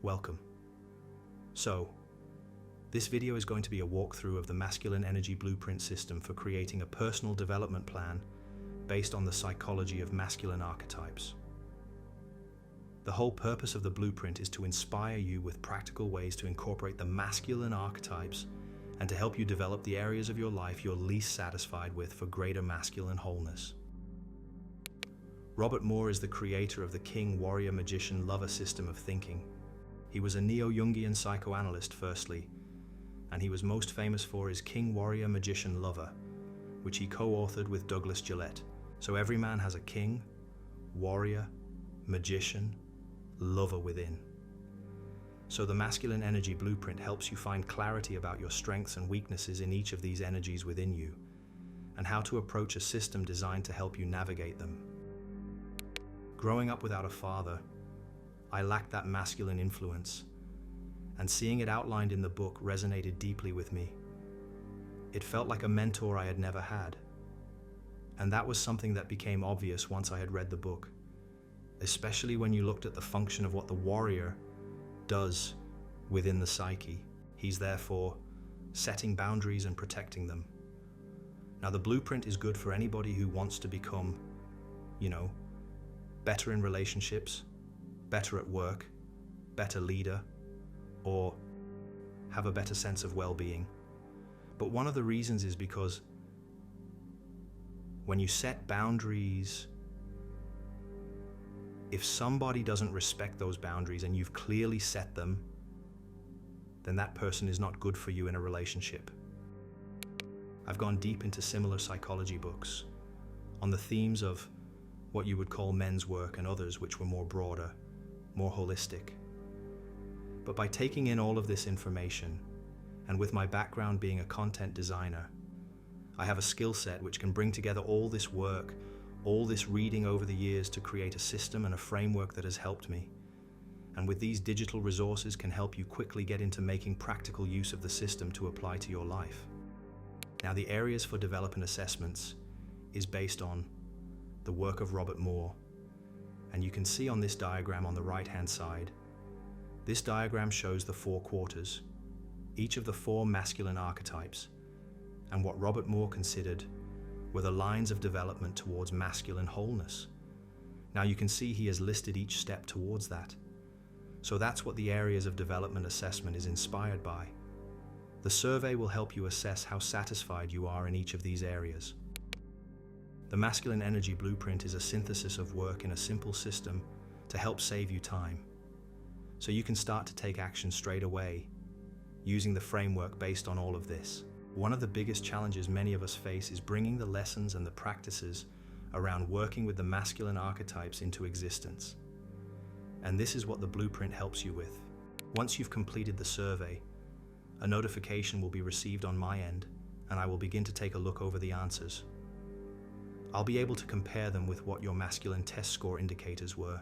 welcome. So, this video is going to be a walkthrough of the masculine energy blueprint system for creating a personal development plan based on the psychology of masculine archetypes. The whole purpose of the blueprint is to inspire you with practical ways to incorporate the masculine archetypes and to help you develop the areas of your life you're least satisfied with for greater masculine wholeness. Robert Moore is the creator of the King, Warrior, Magician, Lover system of thinking. He was a neo-Jungian psychoanalyst firstly, and he was most famous for his King, Warrior, Magician, Lover, which he co-authored with Douglas Gillette. So every man has a king, warrior, magician, lover within. So the masculine energy blueprint helps you find clarity about your strengths and weaknesses in each of these energies within you, and how to approach a system designed to help you navigate them. Growing up without a father, I lacked that masculine influence, and seeing it outlined in the book resonated deeply with me. It felt like a mentor I had never had, and that was something that became obvious once I had read the book, especially when you looked at the function of what the warrior does within the psyche. He's therefore setting boundaries and protecting them. Now, the blueprint is good for anybody who wants to become, better in relationships, better at work, better leader, or have a better sense of well-being. But one of the reasons is because when you set boundaries, if somebody doesn't respect those boundaries and you've clearly set them, then that person is not good for you in a relationship. I've gone deep into similar psychology books on the themes of what you would call men's work and others which were more broader, more holistic. But by taking in all of this information, and with my background being a content designer, I have a skill set which can bring together all this work, all this reading over the years to create a system and a framework that has helped me. And with these digital resources can help you quickly get into making practical use of the system to apply to your life. Now, the areas for development assessments is based on the work of Robert Moore. And you can see on this diagram on the right-hand side, this diagram shows the 4 quarters, each of the 4 masculine archetypes, and what Robert Moore considered were the lines of development towards masculine wholeness. Now you can see he has listed each step towards that. So that's what the areas of development assessment is inspired by. The survey will help you assess how satisfied you are in each of these areas. The masculine energy blueprint is a synthesis of work in a simple system to help save you time, so you can start to take action straight away using the framework based on all of this. One of the biggest challenges many of us face is bringing the lessons and the practices around working with the masculine archetypes into existence. And this is what the blueprint helps you with. Once you've completed the survey, a notification will be received on my end, and I will begin to take a look over the answers. I'll be able to compare them with what your masculine test score indicators were.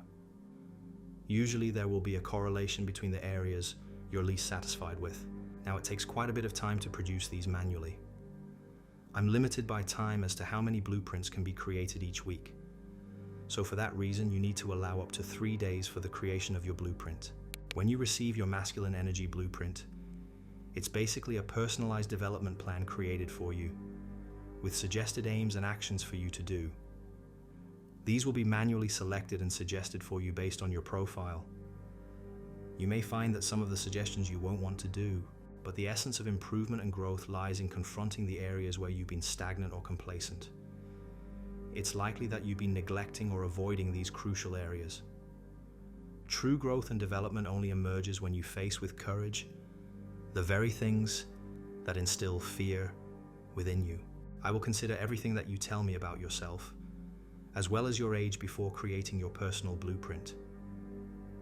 Usually there will be a correlation between the areas you're least satisfied with. Now, it takes quite a bit of time to produce these manually. I'm limited by time as to how many blueprints can be created each week. So for that reason, you need to allow up to 3 days for the creation of your blueprint. When you receive your masculine energy blueprint, it's basically a personalized development plan created for you, with suggested aims and actions for you to do. These will be manually selected and suggested for you based on your profile. You may find that some of the suggestions you won't want to do, but the essence of improvement and growth lies in confronting the areas where you've been stagnant or complacent. It's likely that you've been neglecting or avoiding these crucial areas. True growth and development only emerges when you face with courage the very things that instill fear within you. I will consider everything that you tell me about yourself, as well as your age before creating your personal blueprint.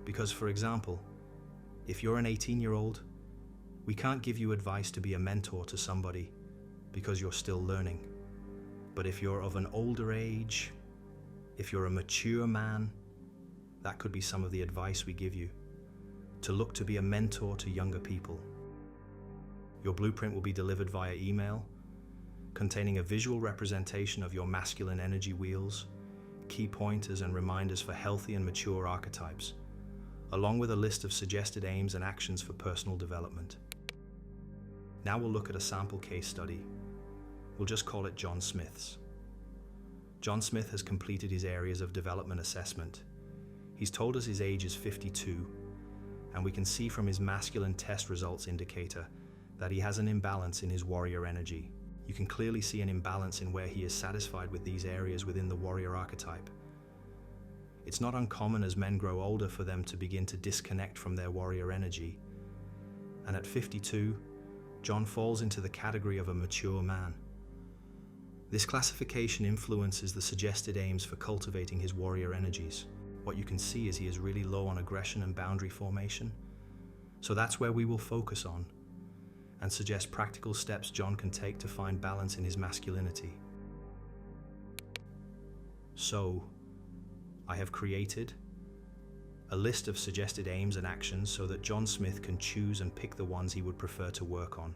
Because, for example, if you're an 18-year-old, we can't give you advice to be a mentor to somebody because you're still learning. But if you're of an older age, if you're a mature man, that could be some of the advice we give you, to look to be a mentor to younger people. Your blueprint will be delivered via email, containing a visual representation of your masculine energy wheels, key pointers and reminders for healthy and mature archetypes, along with a list of suggested aims and actions for personal development. Now we'll look at a sample case study. We'll just call it John Smith's. John Smith has completed his areas of development assessment. He's told us his age is 52, and we can see from his masculine test results indicator that he has an imbalance in his warrior energy. You can clearly see an imbalance in where he is satisfied with these areas within the warrior archetype. It's not uncommon as men grow older for them to begin to disconnect from their warrior energy. And at 52, John falls into the category of a mature man. This classification influences the suggested aims for cultivating his warrior energies. What you can see is he is really low on aggression and boundary formation. So that's where we will focus on and suggest practical steps John can take to find balance in his masculinity. So, I have created a list of suggested aims and actions so that John Smith can choose and pick the ones he would prefer to work on.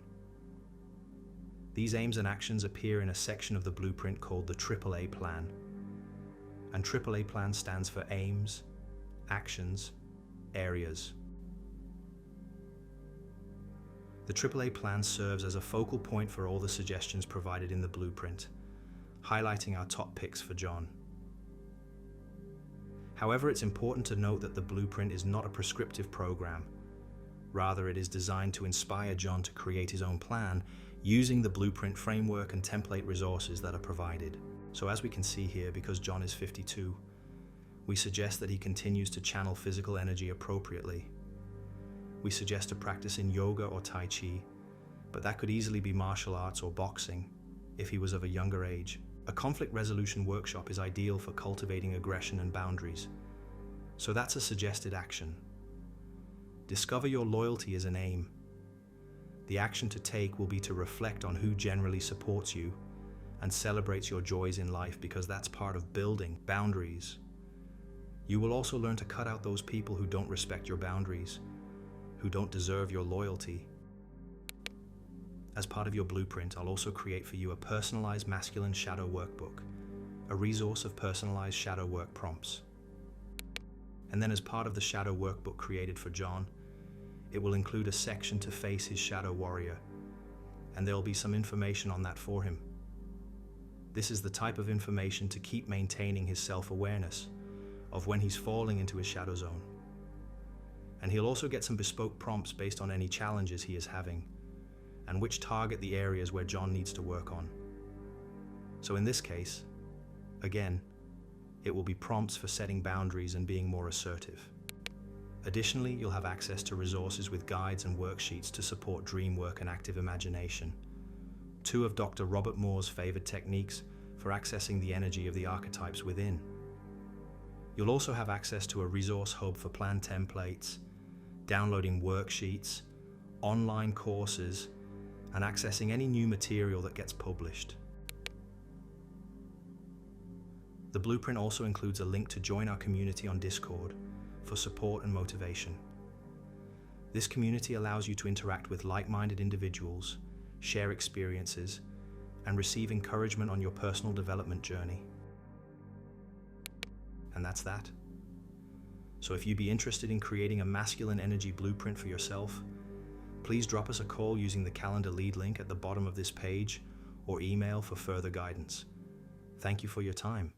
These aims and actions appear in a section of the blueprint called the AAA Plan. And AAA Plan stands for Aims, Actions, Areas. The AAA Plan serves as a focal point for all the suggestions provided in the blueprint, highlighting our top picks for John. However, it's important to note that the blueprint is not a prescriptive program. Rather, it is designed to inspire John to create his own plan using the blueprint framework and template resources that are provided. So as we can see here, because John is 52, we suggest that he continues to channel physical energy appropriately. We suggest a practice in yoga or Tai Chi, but that could easily be martial arts or boxing if he was of a younger age. A conflict resolution workshop is ideal for cultivating aggression and boundaries. So that's a suggested action. Discover your loyalty as an aim. The action to take will be to reflect on who generally supports you and celebrates your joys in life, because that's part of building boundaries. You will also learn to cut out those people who don't respect your boundaries, who don't deserve your loyalty. As part of your blueprint, I'll also create for you a personalized masculine shadow workbook, a resource of personalized shadow work prompts. And then as part of the shadow workbook created for John, it will include a section to face his shadow warrior, and there'll be some information on that for him. This is the type of information to keep maintaining his self-awareness of when he's falling into his shadow zone. And he'll also get some bespoke prompts based on any challenges he is having, and which target the areas where John needs to work on. So in this case, again, it will be prompts for setting boundaries and being more assertive. Additionally, you'll have access to resources with guides and worksheets to support dream work and active imagination, two of Dr. Robert Moore's favored techniques for accessing the energy of the archetypes within. You'll also have access to a resource hub for plan templates, downloading worksheets, online courses, and accessing any new material that gets published. The blueprint also includes a link to join our community on Discord for support and motivation. This community allows you to interact with like-minded individuals, share experiences, and receive encouragement on your personal development journey. And that's that. So if you'd be interested in creating a masculine energy blueprint for yourself, please drop us a call using the calendar lead link at the bottom of this page or email for further guidance. Thank you for your time.